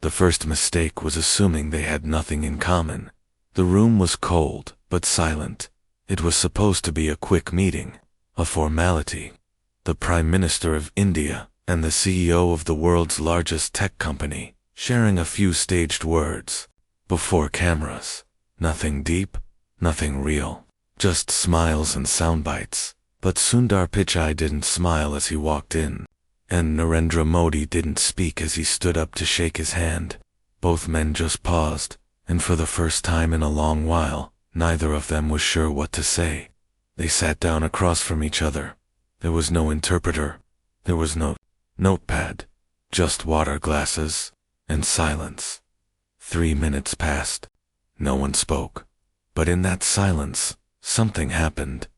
The first mistake was assuming they had nothing in common. The room was cold, but silent. It was supposed to be a quick meeting, a formality. The Prime Minister of India and the CEO of the world's largest tech company, sharing a few staged words. Before cameras. Nothing deep, nothing real. Just smiles and sound bites. But Sundar Pichai didn't smile as he walked in. And Narendra Modi didn't speak as he stood up to shake his hand. Both men just paused, and for the first time in a long while, neither of them was sure what to say. They sat down across from each other. There was no interpreter. There was no notepad. Just water glasses and silence. 3 minutes passed. No one spoke. But in that silence, something happened.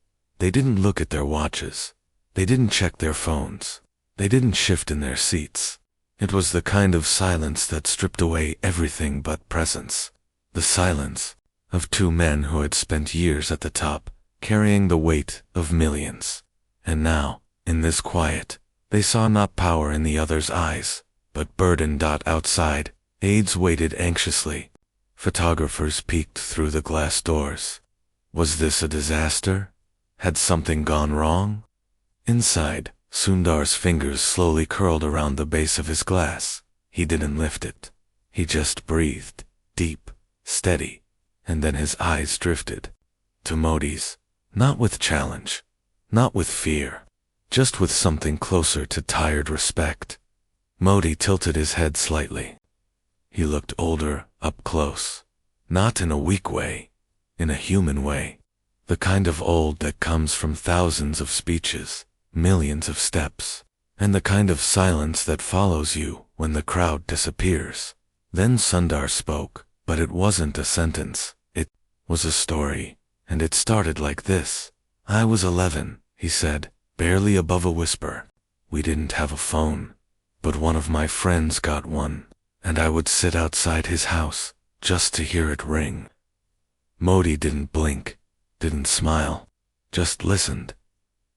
They didn't look at their watches. They didn't check their phones. They didn't shift in their seats. It was the kind of silence that stripped away everything but presence. The silence of two men who had spent years at the top, carrying the weight of millions. And now, in this quiet, they saw not power in the other's eyes, but burden. Outside, aides waited anxiously. Photographers peeked through the glass doors. Was this a disaster? Had something gone wrong? Inside, Sundar's fingers slowly curled around the base of his glass. He didn't lift it. He just breathed, deep, steady, and then his eyes drifted to Modi's, not with challenge, not with fear, just with something closer to tired respect. Modi tilted his head slightly. He looked older, up close, not in a weak way, in a human way, the kind of old that comes from thousands of speeches, millions of steps, and the kind of silence that follows you when the crowd disappears. Then Sundar spoke, but it wasn't a sentence. It was a story, and it started like this. I was 11, he said, barely above a whisper. We didn't have a phone, but one of my friends got one, and I would sit outside his house just to hear it ring. Modi didn't blink, didn't smile, just listened.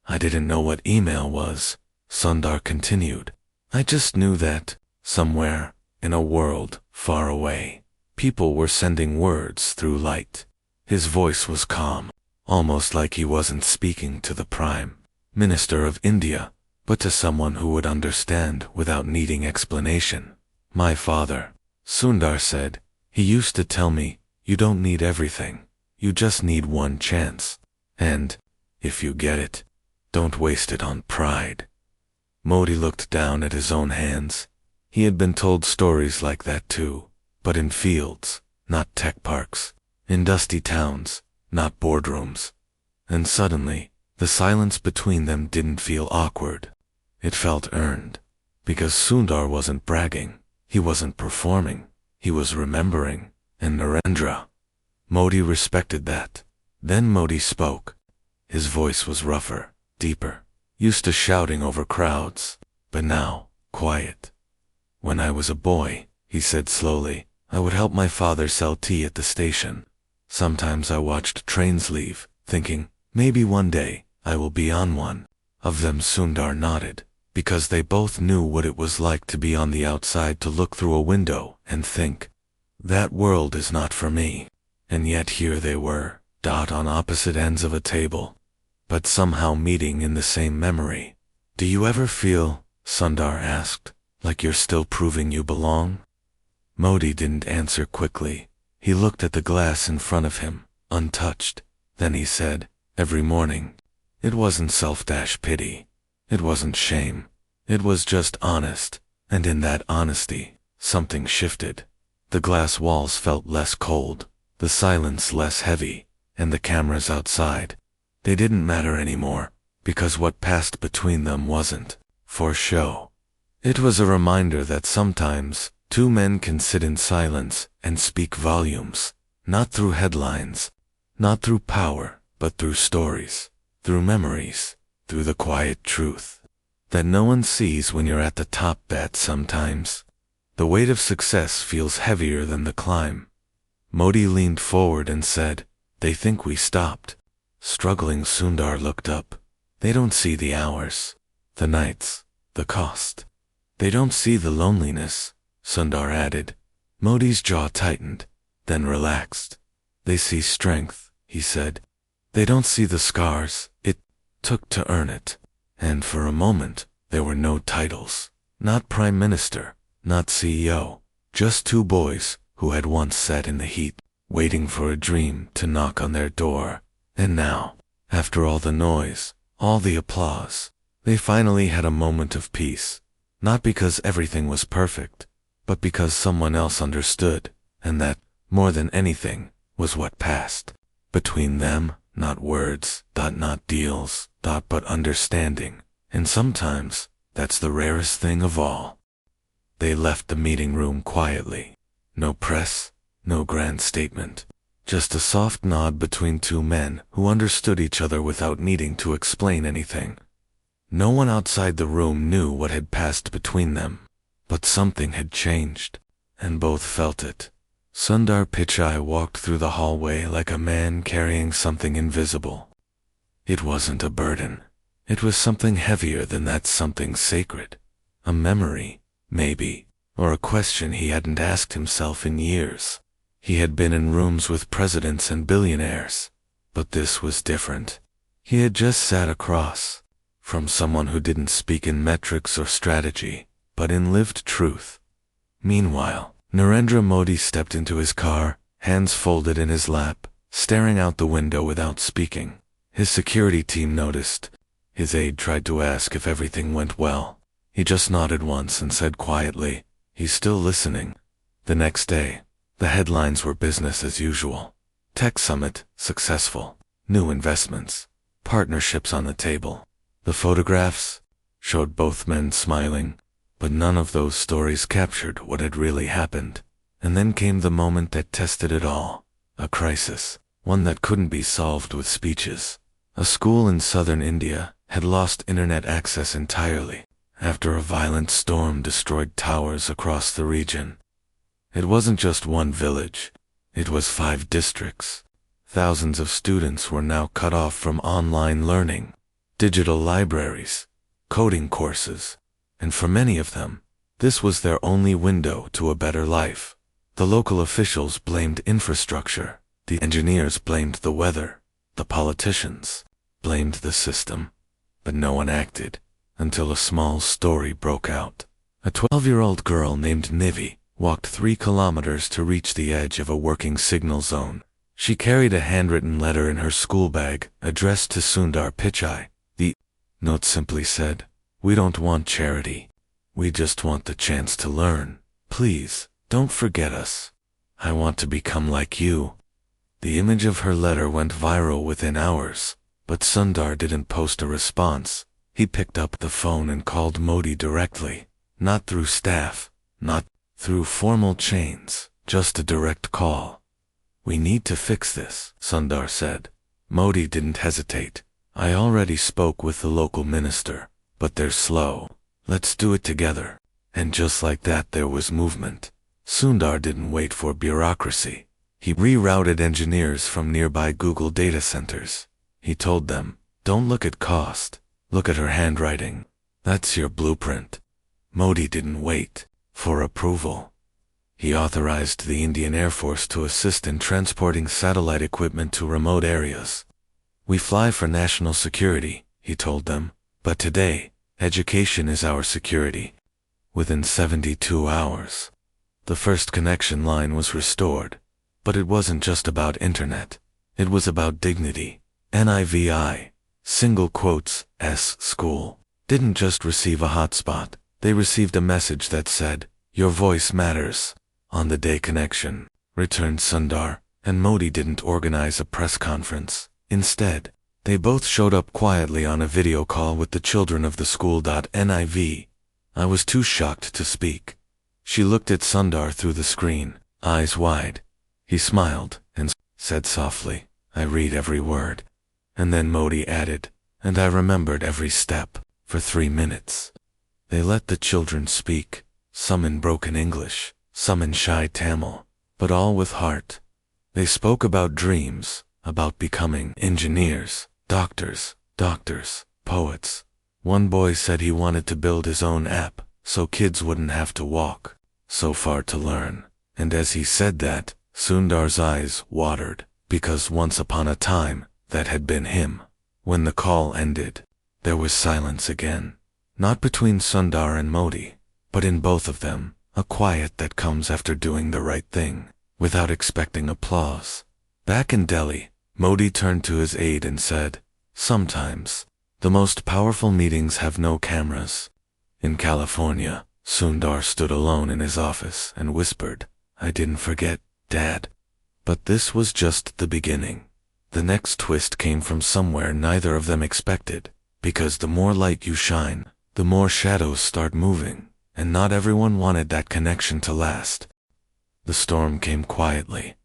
I didn't know what email was, Sundar continued. I just knew that, somewhere, in a world far away, people were sending words through light. His voice was calm, almost like he wasn't speaking to the Prime Minister of India, but to someone who would understand without needing explanation. My father, Sundar said, he used to tell me, you don't need everything, you just need one chance. And, if you get it, don't waste it on pride. Modi looked down at his own hands. He had been told stories like that too, but in fields, not tech parks, in dusty towns, not boardrooms. And suddenly, the silence between them didn't feel awkward. It felt earned, because Sundar wasn't bragging, he wasn't performing, he was remembering, and Narendra. Modi respected that. Then Modi spoke. His voice was rougher, deeper, used to shouting over crowds, but now, quiet. When I was a boy, he said slowly, I would help my father sell tea at the station. Sometimes I watched trains leave, thinking, maybe one day, I will be on one of them. Sundar nodded, because they both knew what it was like to be on the outside, to look through a window and think, that world is not for me. And yet here they were, on opposite ends of a table, but somehow meeting in the same memory. Do you ever feel, Sundar asked, like you're still proving you belong? Modi didn't answer quickly. He looked at the glass in front of him, untouched. Then he said, every morning. It wasn't self-pity. It wasn't shame. It was just honest, and in that honesty, something shifted. The glass walls felt less cold, the silence less heavy, and the cameras outside. They didn't matter anymore, because what passed between them wasn't for show. It was a reminder that sometimes, two men can sit in silence and speak volumes, not through headlines, not through power, but through stories, through memories, through the quiet truth that no one sees when you're at the top. That sometimes, the weight of success feels heavier than the climb. Modi leaned forward and said, they think we stopped. Struggling. Sundar looked up. They don't see the hours, the nights, the cost. They don't see the loneliness, Sundar added, Modi's jaw tightened, then relaxed. They see strength, he said. They don't see the scars it took to earn it. And for a moment, there were no titles. Not Prime Minister, not CEO, just two boys who had once sat in the heat, waiting for a dream to knock on their door. And now, after all the noise, all the applause, they finally had a moment of peace. Not because everything was perfect, but because someone else understood, and that, more than anything, was what passed. Between them, not words, not deals, but understanding. And sometimes, that's the rarest thing of all. They left the meeting room quietly. No press, no grand statement. Just a soft nod between two men who understood each other without needing to explain anything. No one outside the room knew what had passed between them, but something had changed, and both felt it. Sundar Pichai walked through the hallway like a man carrying something invisible. It wasn't a burden. It was something heavier than that, something sacred. A memory, maybe, or a question he hadn't asked himself in years. He had been in rooms with presidents and billionaires, but this was different. He had just sat across from someone who didn't speak in metrics or strategy, but in lived truth. Meanwhile, Narendra Modi stepped into his car, hands folded in his lap, staring out the window without speaking. His security team noticed. His aide tried to ask if everything went well. He just nodded once and said quietly, "He's still listening." The next day, the headlines were business as usual. Tech summit, successful. New investments. Partnerships on the table. The photographs showed both men smiling, but none of those stories captured what had really happened. And then came the moment that tested it all. A crisis. One that couldn't be solved with speeches. A school in southern India had lost internet access entirely after a violent storm destroyed towers across the region. It wasn't just one village. It was 5 districts. Thousands of students were now cut off from online learning, digital libraries, coding courses, and for many of them, this was their only window to a better life. The local officials blamed infrastructure. The engineers blamed the weather. The politicians blamed the system. But no one acted until a small story broke out. A 12-year-old girl named Nivi walked 3 kilometers to reach the edge of a working signal zone. She carried a handwritten letter in her school bag addressed to Sundar Pichai. The note simply said, "We don't want charity. We just want the chance to learn. Please, don't forget us. I want to become like you." The image of her letter went viral within hours, but Sundar didn't post a response. He picked up the phone and called Modi directly, not through staff, not through formal chains, just a direct call. "We need to fix this," Sundar said. Modi didn't hesitate. "I already spoke with the local minister, but they're slow. Let's do it together." And just like that there was movement. Sundar didn't wait for bureaucracy. He rerouted engineers from nearby Google data centers. He told them, "Don't look at cost. Look at her handwriting. That's your blueprint." Modi didn't wait for approval. He authorized the Indian Air Force to assist in transporting satellite equipment to remote areas. "We fly for national security," he told them, "but today, education is our security." Within 72 hours, the first connection line was restored. But it wasn't just about internet. It was about dignity. NIVI, single quotes, S school, didn't just receive a hotspot. They received a message that said, "Your voice matters." On the day connection returned Sundar, and Modi didn't organize a press conference. Instead, they both showed up quietly on a video call with the children of the school. NIV. I was too shocked to speak. She looked at Sundar through the screen, eyes wide. He smiled and said softly, "I read every word." And then Modi added, "And I remembered every step." For 3 minutes. They let the children speak, some in broken English, some in shy Tamil, but all with heart. They spoke about dreams, about becoming engineers, doctors, poets. One boy said he wanted to build his own app, so kids wouldn't have to walk so far to learn. And as he said that, Sundar's eyes watered, because once upon a time, that had been him. When the call ended, there was silence again. Not between Sundar and Modi, but in both of them, a quiet that comes after doing the right thing, without expecting applause. Back in Delhi, Modi turned to his aide and said, "Sometimes, the most powerful meetings have no cameras." In California, Sundar stood alone in his office and whispered, "I didn't forget, Dad." But this was just the beginning. The next twist came from somewhere neither of them expected, because the more light you shine, the more shadows start moving, and not everyone wanted that connection to last. The storm came quietly.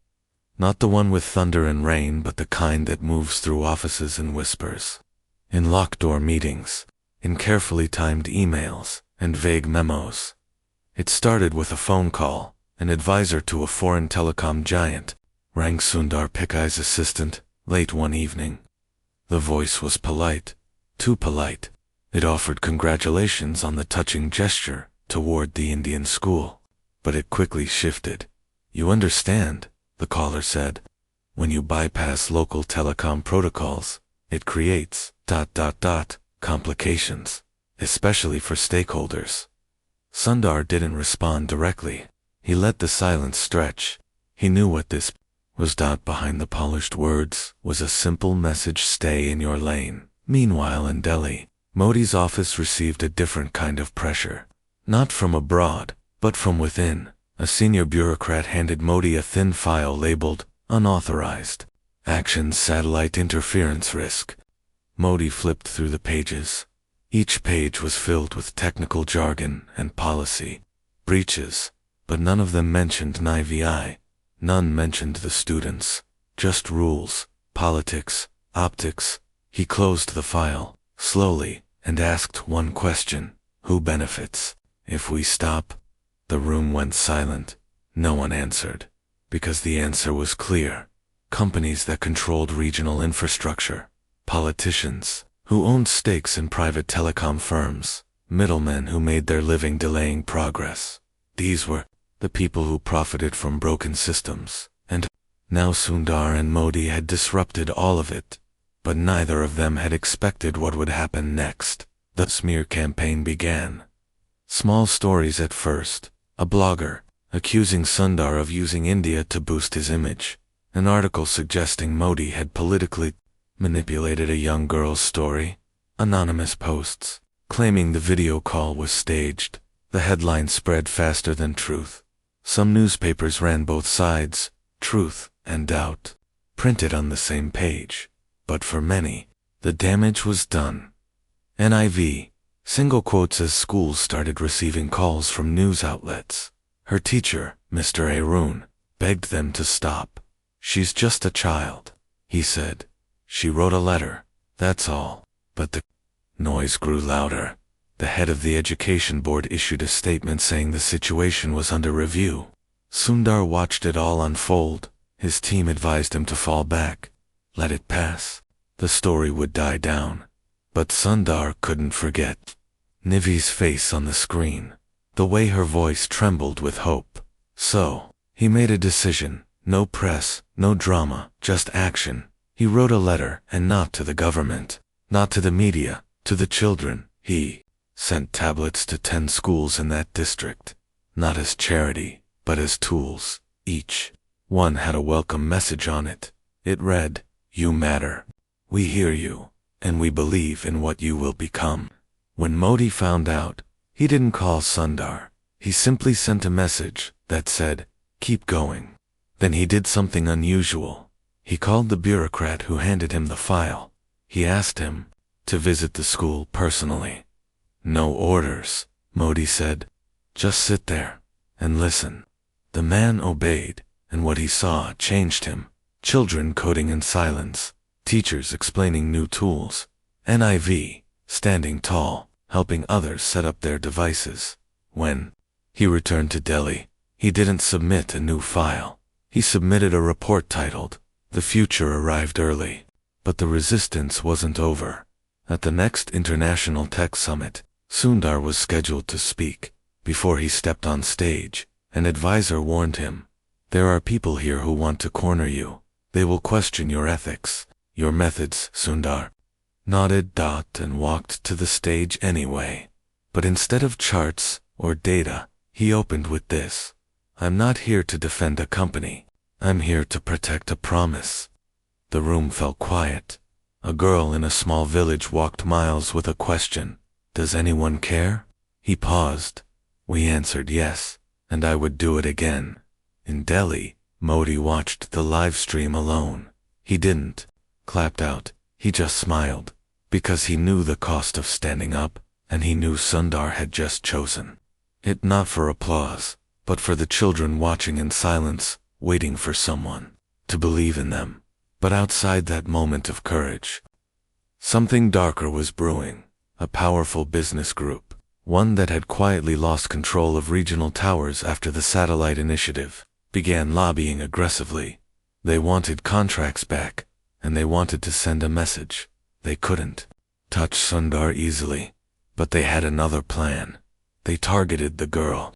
Not the one with thunder and rain, but the kind that moves through offices and whispers. In locked-door meetings, in carefully timed emails, and vague memos. It started with a phone call. An advisor to a foreign telecom giant rang Sundar Pichai's assistant late one evening. The voice was polite, too polite. It offered congratulations on the touching gesture toward the Indian school. But it quickly shifted. "You understand," the caller said, "when you bypass local telecom protocols, it creates ... complications, especially for stakeholders." Sundar didn't respond directly. He let the silence stretch. He knew what this was. Behind the polished words was a simple message: stay in your lane. Meanwhile in Delhi, Modi's office received a different kind of pressure. Not from abroad, but from within. A senior bureaucrat handed Modi a thin file labeled, "Unauthorized. Actions Satellite Interference Risk." Modi flipped through the pages. Each page was filled with technical jargon and policy breaches, but none of them mentioned NIVI. None mentioned the students. Just rules, politics, optics. He closed the file, slowly, and asked one question: who benefits if we stop? The room went silent. No one answered, because the answer was clear. Companies that controlled regional infrastructure, politicians who owned stakes in private telecom firms, middlemen who made their living delaying progress. These were the people who profited from broken systems, and now Sundar and Modi had disrupted all of it. But neither of them had expected what would happen next. The smear campaign began. Small stories at first. A blogger accusing Sundar of using India to boost his image. An article suggesting Modi had politically manipulated a young girl's story. Anonymous posts claiming the video call was staged. The headline spread faster than truth. Some newspapers ran both sides, truth and doubt, printed on the same page. But for many, the damage was done. NIV, single quotes as schools started receiving calls from news outlets. Her teacher, Mr. Arun, begged them to stop. "She's just a child," he said. "She wrote a letter, that's all." But the noise grew louder. The head of the education board issued a statement saying the situation was under review. Sundar watched it all unfold. His team advised him to fall back. Let it pass. The story would die down. But Sundar couldn't forget Nivi's face on the screen, the way her voice trembled with hope. So, he made a decision. No press, no drama, just action. He wrote a letter, and not to the government, not to the media, to the children. He sent tablets to 10 schools in that district, not as charity, but as tools. Each one had a welcome message on it. It read, "You matter. We hear you, and we believe in what you will become." When Modi found out, he didn't call Sundar. He simply sent a message that said, "Keep going." Then he did something unusual. He called the bureaucrat who handed him the file. He asked him to visit the school personally. "No orders," Modi said. "Just sit there and listen." The man obeyed, and what he saw changed him. Children coding in silence, teachers explaining new tools, NIV standing tall, helping others set up their devices. When he returned to Delhi, he didn't submit a new file. He submitted a report titled, "The Future Arrived Early." But the resistance wasn't over. At the next International Tech Summit, Sundar was scheduled to speak. Before he stepped on stage, An advisor warned him. There are people here who want to corner you. They will question your ethics, your methods. Sundar nodded and walked to the stage anyway. But instead of charts or data, he opened with this. I'm not here to defend a company. I'm here to protect a promise. The room fell quiet. A girl in a small village walked miles with a question. Does anyone care? He paused. We answered yes, and I would do it again. In Delhi, Modi watched the live stream alone. He didn't clapped out, he just smiled, because he knew the cost of standing up, and he knew Sundar had just chosen it not for applause, but for the children watching in silence, waiting for someone to believe in them. But outside that moment of courage, something darker was brewing. A powerful business group, one that had quietly lost control of regional towers after the satellite initiative, began lobbying aggressively. They wanted contracts back, and they wanted to send a message. They couldn't touch Sundar easily, but they had another plan. They targeted the girl.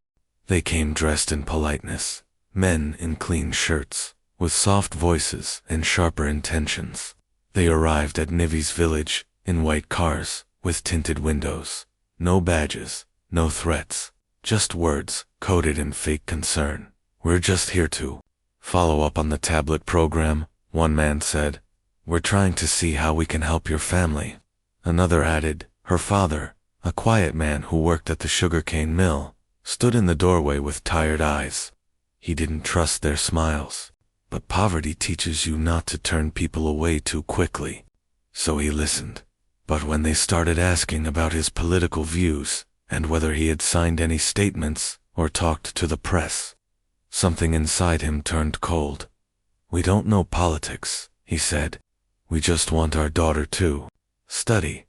They came dressed in politeness, men in clean shirts, with soft voices and sharper intentions. They arrived at Nivi's village in white cars, with tinted windows. No badges, no threats, just words coded in fake concern. We're just here to follow up on the tablet program, one man said. We're trying to see how we can help your family. Another added, her father, a quiet man who worked at the sugarcane mill, stood in the doorway with tired eyes. He didn't trust their smiles, but poverty teaches you not to turn people away too quickly. So he listened. But when they started asking about his political views, and whether he had signed any statements or talked to the press, something inside him turned cold. We don't know politics, he said. We just want our daughter to study.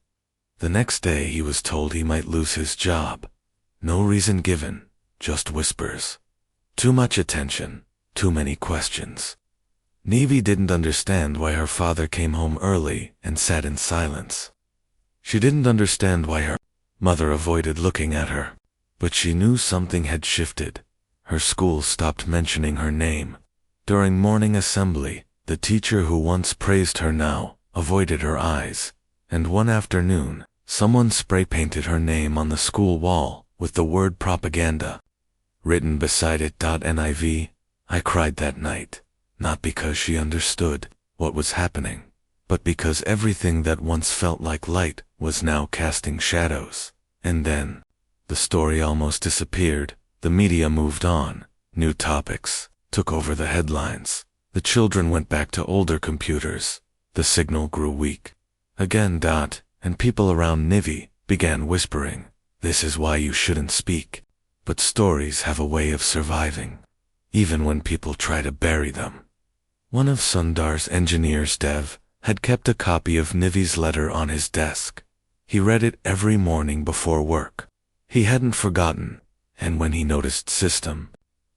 The next day he was told he might lose his job. No reason given, just whispers. Too much attention, too many questions. Nivi didn't understand why her father came home early and sat in silence. She didn't understand why her mother avoided looking at her, but she knew something had shifted. Her school stopped mentioning her name. During morning assembly, the teacher who once praised her now avoided her eyes, and one afternoon, someone spray-painted her name on the school wall with the word propaganda written beside it. NIV. I cried that night, not because she understood what was happening, but because everything that once felt like light was now casting shadows. And then, the story almost disappeared. The media moved on. New topics took over the headlines. The children went back to older computers. The signal grew weak again. And people around Nivi began whispering, this is why you shouldn't speak. But stories have a way of surviving, even when people try to bury them. One of Sundar's engineers, Dev, had kept a copy of Nivi's letter on his desk. He read it every morning before work. He hadn't forgotten, and when he noticed system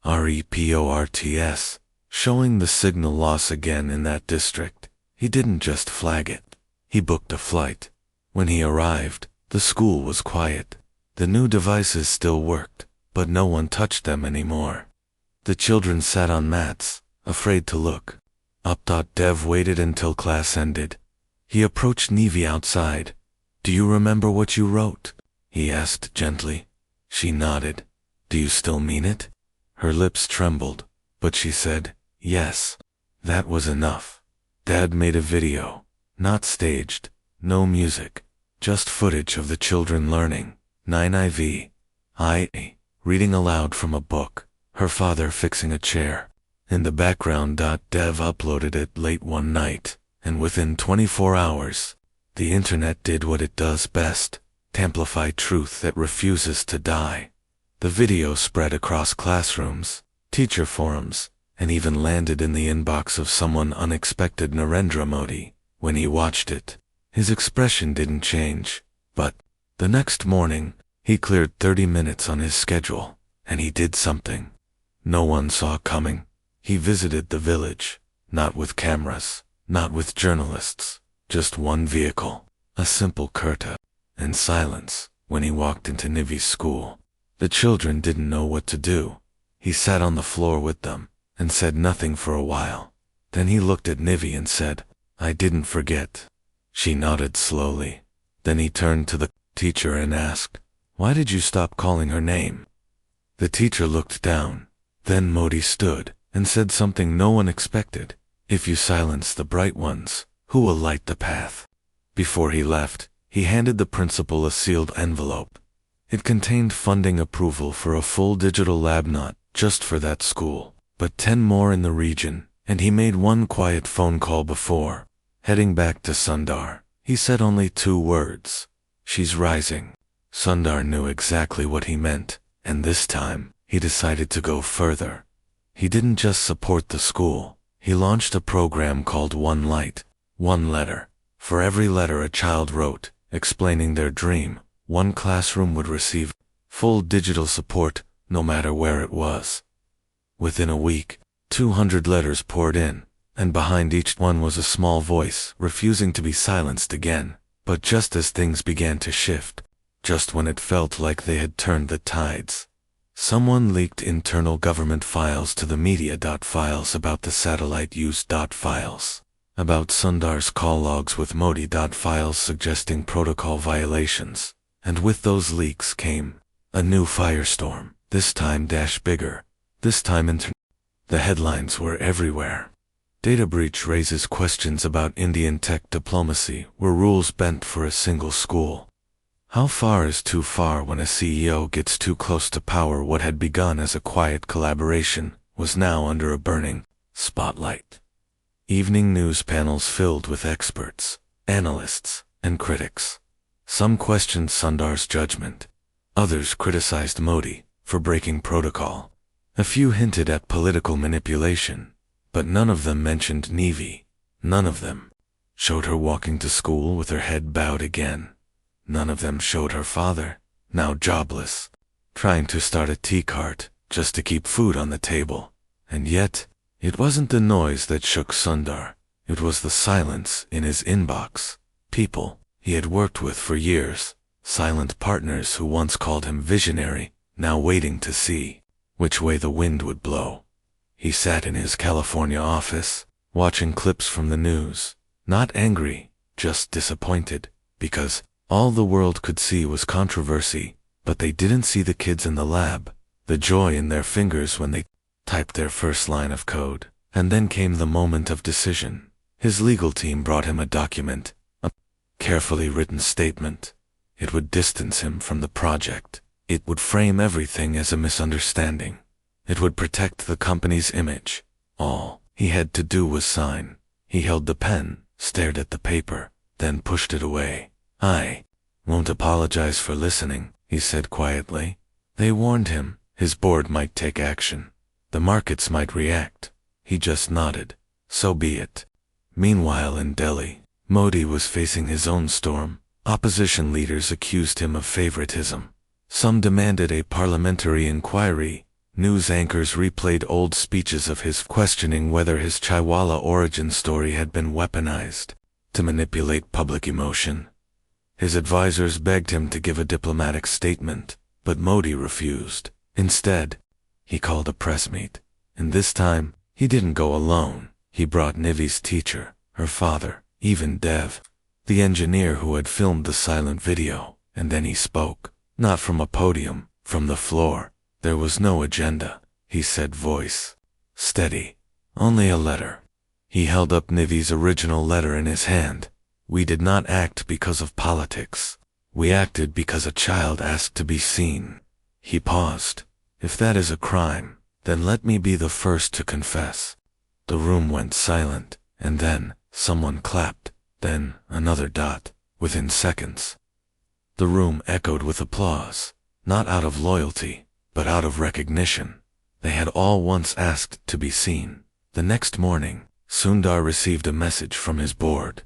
reports showing the signal loss again in that district, he didn't just flag it. He booked a flight. When he arrived, the school was quiet. The new devices still worked, but no one touched them anymore. The children sat on mats, afraid to look up. Dev waited until class ended. He approached Nivi outside. Do you remember what you wrote? He asked gently. She nodded. Do you still mean it? Her lips trembled, but she said, yes. That was enough. Dad made a video, not staged, no music, just footage of the children learning. 9IV. Reading aloud from a book, her father fixing a chair. In the background. Dev uploaded it late one night, and within 24 hours, the internet did what it does best, amplify truth that refuses to die. The video spread across classrooms, teacher forums, and even landed in the inbox of someone unexpected. Narendra Modi. When he watched it, his expression didn't change, but the next morning, he cleared 30 minutes on his schedule, and he did something no one saw coming. He visited the village, not with cameras, not with journalists, just one vehicle, a simple kurta, and silence. When he walked into Nivi's school, the children didn't know what to do. He sat on the floor with them and said nothing for a while. Then he looked at Nivi and said, "I didn't forget." She nodded slowly. Then he turned to the teacher and asked, "Why did you stop calling her name?" The teacher looked down. Then Modi stood and said something no one expected. "If you silence the bright ones, who will light the path?" Before he left, he handed the principal a sealed envelope. It contained funding approval for a full digital lab, not just for that school, but 10 more in the region, and he made one quiet phone call before heading back to Sundar. He said only 2 words: "She's rising." Sundar knew exactly what he meant, and this time, he decided to go further. He didn't just support the school. He launched a program called One Light, One Letter. For every letter a child wrote, explaining their dream, one classroom would receive full digital support, no matter where it was. Within a week, 200 letters poured in, and behind each one was a small voice, refusing to be silenced again. But just as things began to shift, just when it felt like they had turned the tides, someone leaked internal government files to the media. Files about the satellite use. Files about Sundar's call logs with Modi. Files suggesting protocol violations. And with those leaks came a new firestorm, this time bigger, this time The headlines were everywhere. Data breach raises questions about Indian tech diplomacy, were rules bent for a single school. How far is too far when a CEO gets too close to power? What had begun as a quiet collaboration was now under a burning spotlight. Evening news panels filled with experts, analysts, and critics. Some questioned Sundar's judgment. Others criticized Modi for breaking protocol. A few hinted at political manipulation, but none of them mentioned Nivi. None of them showed her walking to school with her head bowed again. None of them showed her father, now jobless, trying to start a tea cart just to keep food on the table. And yet, it wasn't the noise that shook Sundar. It was the silence in his inbox. People he had worked with for years, silent partners who once called him visionary, now waiting to see which way the wind would blow. He sat in his California office, watching clips from the news, not angry, just disappointed, because all the world could see was controversy, but they didn't see the kids in the lab, the joy in their fingers when they typed their first line of code. And then came the moment of decision. His legal team brought him a document, a carefully written statement. It would distance him from the project. It would frame everything as a misunderstanding. It would protect the company's image. All he had to do was sign. He held the pen, stared at the paper, then pushed it away. "I won't apologize for listening," he said quietly. They warned him his board might take action. The markets might react. He just nodded. So be it. Meanwhile in Delhi, Modi was facing his own storm. Opposition leaders accused him of favoritism. Some demanded a parliamentary inquiry. News anchors replayed old speeches of his questioning whether his Chaiwala origin story had been weaponized to manipulate public emotion. His advisors begged him to give a diplomatic statement, but Modi refused. Instead, he called a press meet. And this time, he didn't go alone. He brought Nivi's teacher, her father, even Dev, the engineer who had filmed the silent video. And then he spoke, not from a podium, from the floor. There was no agenda, he said, voice steady. Only a letter. He held up Nivi's original letter in his hand. "We did not act because of politics. We acted because a child asked to be seen." He paused. "If that is a crime, then let me be the first to confess." The room went silent, and then someone clapped, then another dot, within seconds. The room echoed with applause, not out of loyalty, but out of recognition. They had all once asked to be seen. The next morning, Sundar received a message from his board.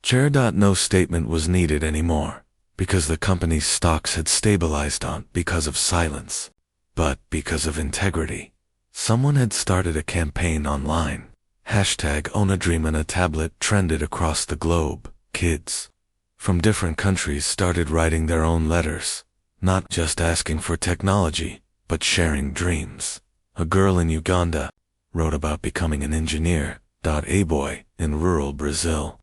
Chair. No statement was needed anymore, because the company's stocks had stabilized not because of silence, but because of integrity. Someone had started a campaign online. Hashtag Own a Dream and a tablet trended across the globe. Kids from different countries started writing their own letters, not just asking for technology, but sharing dreams. A girl in Uganda wrote about becoming an engineer. A boy in rural Brazil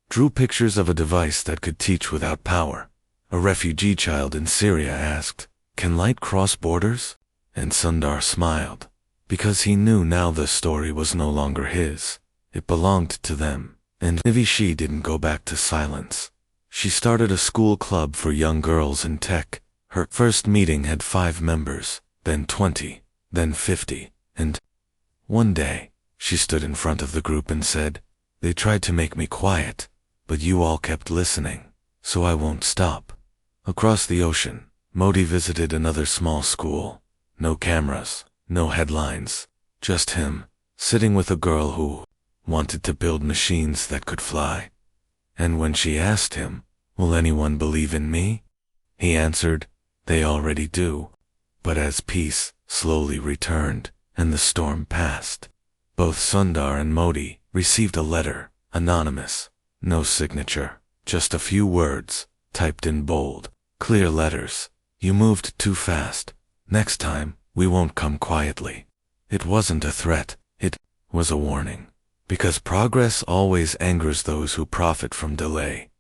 drew pictures of a device that could teach without power. A refugee child in Syria asked, "Can light cross borders?" And Sundar smiled, because he knew now the story was no longer his. It belonged to them. And Nivishi didn't go back to silence. She started a school club for young girls in tech. Her first meeting had 5 members, then 20, then 50, and one day, she stood in front of the group and said, "They tried to make me quiet, but you all kept listening, so I won't stop." Across the ocean, Modi visited another small school. No cameras, no headlines, just him, sitting with a girl who wanted to build machines that could fly. And when she asked him, "Will anyone believe in me?" he answered, "They already do." But as peace slowly returned and the storm passed, both Sundar and Modi received a letter, anonymous, no signature, just a few words, typed in bold, clear letters. "You moved too fast. Next time, we won't come quietly." It wasn't a threat, it was a warning. Because progress always angers those who profit from delay.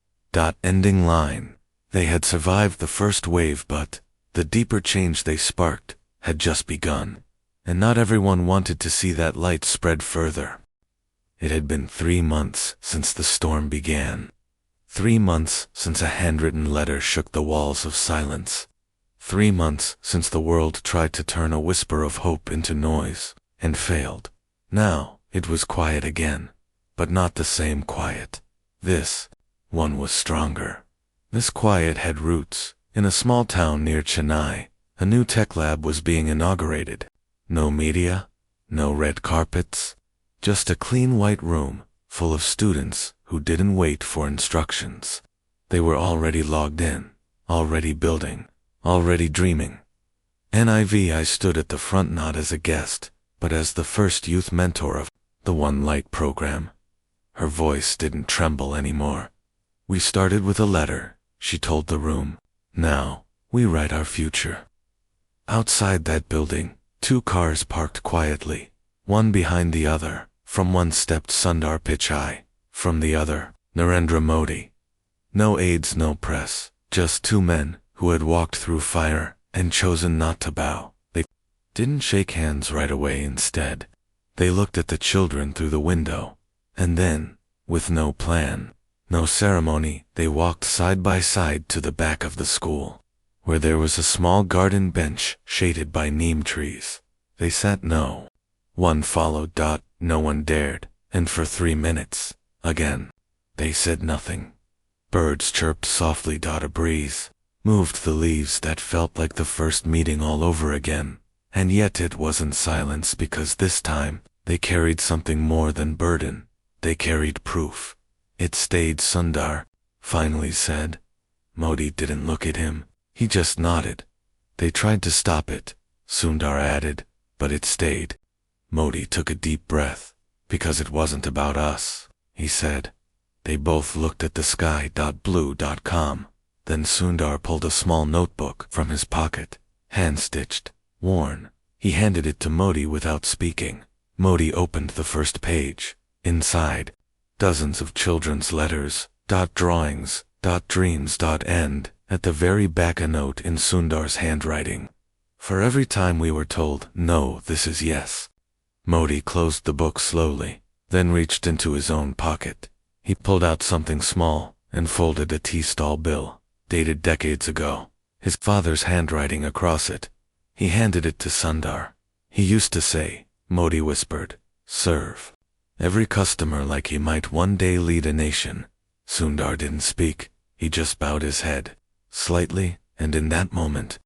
Ending line. They had survived the first wave, but the deeper change they sparked had just begun. And not everyone wanted to see that light spread further. It had been 3 months since the storm began. 3 months since a handwritten letter shook the walls of silence. 3 months since the world tried to turn a whisper of hope into noise, and failed. Now, it was quiet again, but not the same quiet. This one was stronger. This quiet had roots. In a small town near Chennai, a new tech lab was being inaugurated. No media, no red carpets, just a clean white room full of students who didn't wait for instructions. They were already logged in, already building, already dreaming. I stood at the front not as a guest, but as the first youth mentor of the One Light program. Her voice didn't tremble anymore. "We started with a letter," she told the room. "Now, we write our future." Outside that building, 2 cars parked quietly, one behind the other. From one stepped Sundar Pichai, from the other, Narendra Modi. No aides, no press, just 2 men who had walked through fire and chosen not to bow. They didn't shake hands right away. Instead, they looked at the children through the window, and then, with no plan, no ceremony, they walked side by side to the back of the school, where there was a small garden bench shaded by neem trees. They sat. No one followed. No one dared, and for 3 minutes, again, they said nothing. Birds chirped softly. A breeze moved the leaves that felt like the first meeting all over again. And yet it wasn't silence, because this time, they carried something more than burden. They carried proof. "It stayed," Sundar finally said. Modi didn't look at him. He just nodded. "They tried to stop it," Sundar added, "but it stayed." Modi took a deep breath. "Because it wasn't about us," he said. They both looked at the sky. Blue.com. Then Sundar pulled a small notebook from his pocket, hand-stitched, worn. He handed it to Modi without speaking. Modi opened the first page. Inside, dozens of children's letters, drawings, dreams. End. At the very back, a note in Sundar's handwriting. "For every time we were told, no, this is yes." Modi closed the book slowly, then reached into his own pocket. He pulled out something small and folded a tea stall bill, dated decades ago, his father's handwriting across it. He handed it to Sundar. "He used to say," Modi whispered, "serve every customer like he might one day lead a nation." Sundar didn't speak. He just bowed his head, slightly, and in that moment,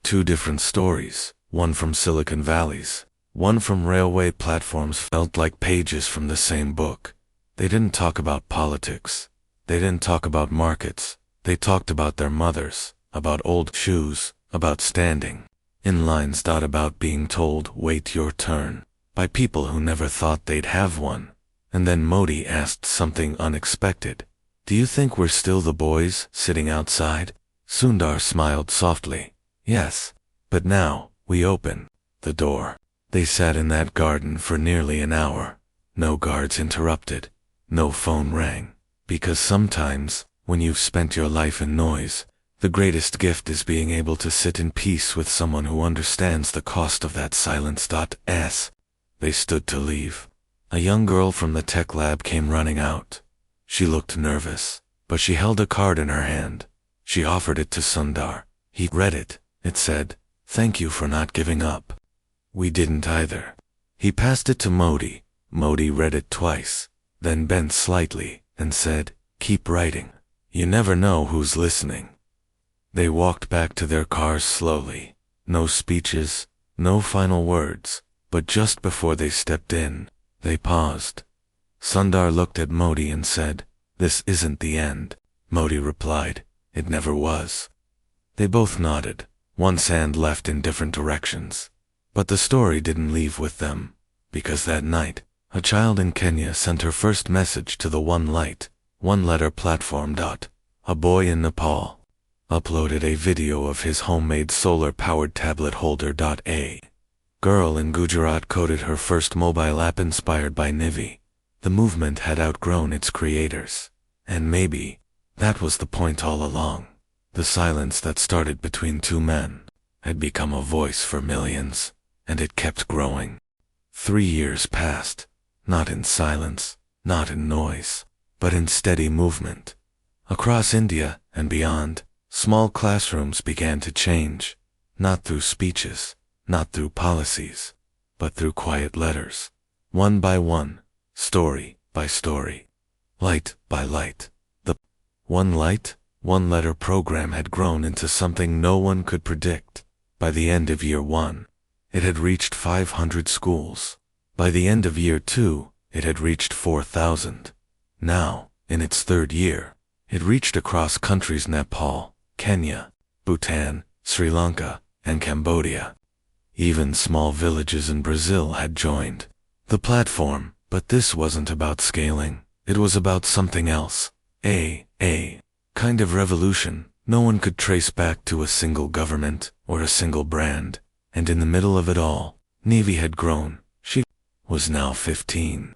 2 different stories, one from Silicon Valleys, one from railway platforms, felt like pages from the same book. They didn't talk about politics. They didn't talk about markets. They talked about their mothers, about old shoes, about standing in lines. About being told, "Wait your turn," by people who never thought they'd have one. And then Modi asked something unexpected. "Do you think we're still the boys sitting outside?" Sundar smiled softly. "Yes, but now we open the door." They sat in that garden for nearly an hour. No guards interrupted. No phone rang. Because sometimes, when you've spent your life in noise, the greatest gift is being able to sit in peace with someone who understands the cost of that silence. They stood to leave. A young girl from the tech lab came running out. She looked nervous, but she held a card in her hand. She offered it to Sundar. He read it. It said, "Thank you for not giving up." "We didn't either." He passed it to Modi. Modi read it twice, then bent slightly and said, "Keep writing. You never know who's listening." They walked back to their cars slowly. No speeches, no final words, but just before they stepped in, they paused. Sundar looked at Modi and said, "This isn't the end." Modi replied, "It never was." They both nodded, one's hand left in different directions. But the story didn't leave with them, because that night, a child in Kenya sent her first message to the One Light, One Letter platform. A boy in Nepal uploaded a video of his homemade solar-powered tablet holder. A girl in Gujarat coded her first mobile app inspired by Nivi. The movement had outgrown its creators. And maybe, that was the point all along. The silence that started between two men had become a voice for millions, and it kept growing. 3 years passed, not in silence, not in noise, but in steady movement. Across India and beyond, small classrooms began to change, not through speeches, not through policies, but through quiet letters. One by one, story by story, light by light. The One Light, One Letter program had grown into something no one could predict. By the end of year 1, it had reached 500 schools. By the end of year 2, it had reached 4,000. Now, in its 3rd year, it reached across countries Nepal, Kenya, Bhutan, Sri Lanka, and Cambodia. Even small villages in Brazil had joined the platform, but this wasn't about scaling. It was about something else. A kind of revolution no one could trace back to a single government or a single brand. And in the middle of it all, Nivi had grown. She was now 15.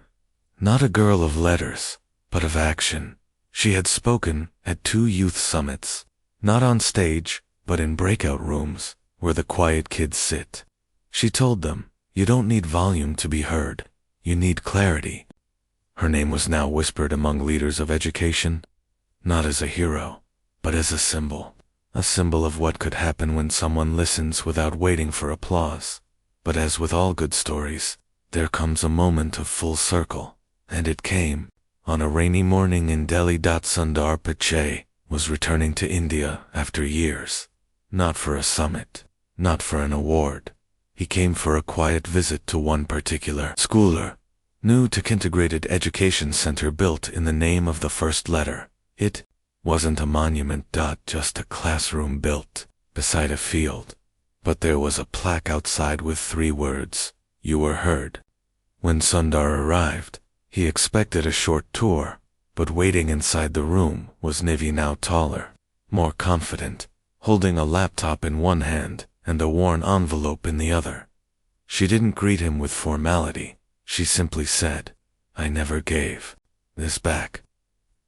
Not a girl of letters, but of action. She had spoken at 2 youth summits, not on stage, but in breakout rooms, where the quiet kids sit. She told them, "You don't need volume to be heard. You need clarity." Her name was now whispered among leaders of education, not as a hero, but as a symbol of what could happen when someone listens without waiting for applause. But as with all good stories, there comes a moment of full circle, and it came on a rainy morning in Delhi. Sundar Pichai was returning to India after years, not for a summit, not for an award. He came for a quiet visit to one particular schooler, new to integrated education center built in the name of the first letter. It wasn't a monument. Just a classroom built beside a field. But there was a plaque outside with 3 words, "You were heard." When Sundar arrived, he expected a short tour, but waiting inside the room was Nivi, now taller, more confident, holding a laptop in one hand and a worn envelope in the other. She didn't greet him with formality. She simply said, "I never gave this back."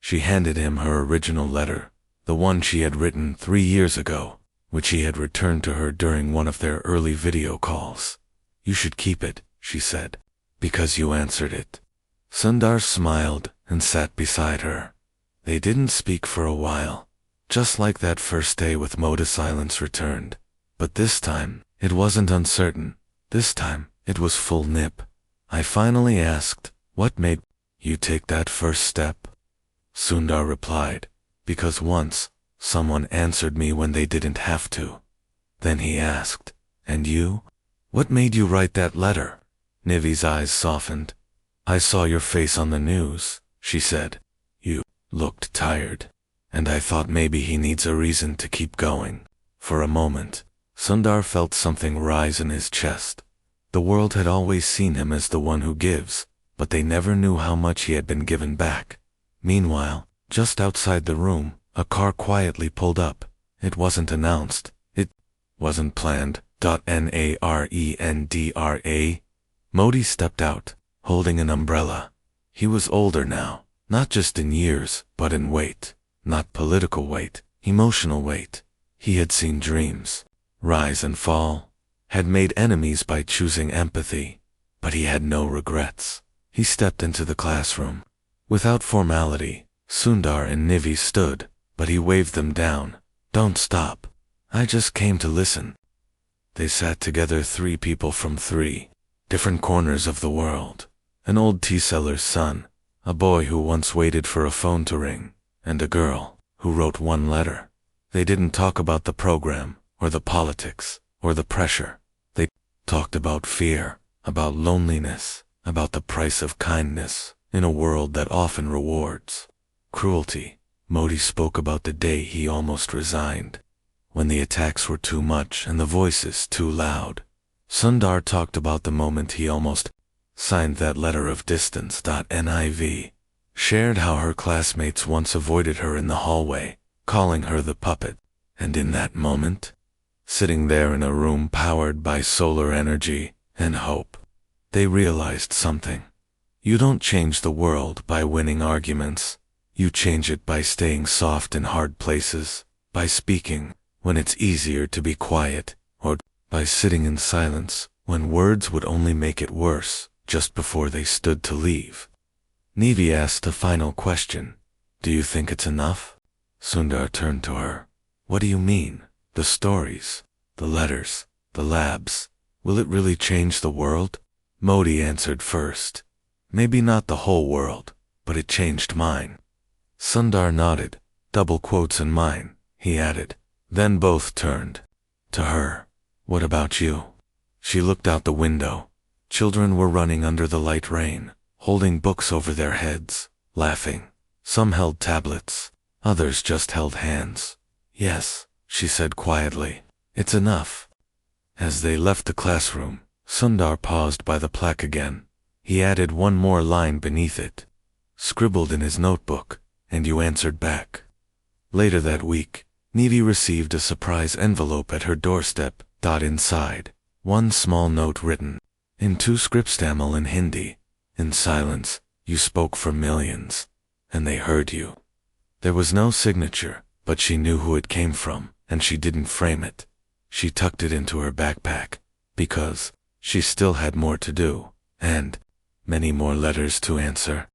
She handed him her original letter, the one she had written 3 years ago, which he had returned to her during one of their early video calls. "You should keep it," she said, "because you answered it." Sundar smiled and sat beside her. They didn't speak for a while. Just like that first day with Modi, silence returned. But this time, it wasn't uncertain. This time, it was full nip. "I finally asked, what made you take that first step?" Sundar replied, "Because once, someone answered me when they didn't have to." Then he asked, "And you? What made you write that letter?" Nivi's eyes softened. "I saw your face on the news," she said. "You looked tired. And I thought maybe he needs a reason to keep going." For a moment, Sundar felt something rise in his chest. The world had always seen him as the one who gives, but they never knew how much he had been given back. Meanwhile, just outside the room, a car quietly pulled up. It wasn't announced. It wasn't planned. Narendra Modi stepped out, holding an umbrella. He was older now, not just in years, but in weight. Not political weight, emotional weight. He had seen dreams rise and fall, had made enemies by choosing empathy, but he had no regrets. He stepped into the classroom. Without formality, Sundar and Nivi stood, but he waved them down. Don't stop. I just came to listen. They sat together, three people from three different corners of the world. An old tea seller's son, a boy who once waited for a phone to ring, and a girl who wrote one letter. They didn't talk about the program, or the politics, or the pressure. They talked about fear, about loneliness, about the price of kindness in a world that often rewards cruelty. Modi spoke about the day he almost resigned, when the attacks were too much and the voices too loud. Sundar talked about the moment he almost signed that letter of distance. Niv shared how her classmates once avoided her in the hallway, calling her the puppet. And in that moment, sitting there in a room powered by solar energy and hope, they realized something. You don't change the world by winning arguments. You change it by staying soft in hard places, by speaking when it's easier to be quiet, or by sitting in silence when words would only make it worse. Just before they stood to leave, Nivi asked a final question. Do you think it's enough? Sundar turned to her. What do you mean? The stories, the letters, the labs. Will it really change the world? Modi answered first. Maybe not the whole world, but it changed mine. Sundar nodded. Double quotes in mine, he added. Then both turned to her. What about you? She looked out the window. Children were running under the light rain, holding books over their heads, laughing. Some held tablets, others just held hands. Yes, she said quietly. It's enough. As they left the classroom, Sundar paused by the plaque again. He added one more line beneath it, scribbled in his notebook, and you answered back. Later that week, Nivi received a surprise envelope at her doorstep. Inside, one small note written in two scripts, Tamil and Hindi. In silence, you spoke for millions, and they heard you. There was no signature, but she knew who it came from, and she didn't frame it. She tucked it into her backpack, because she still had more to do, and many more letters to answer.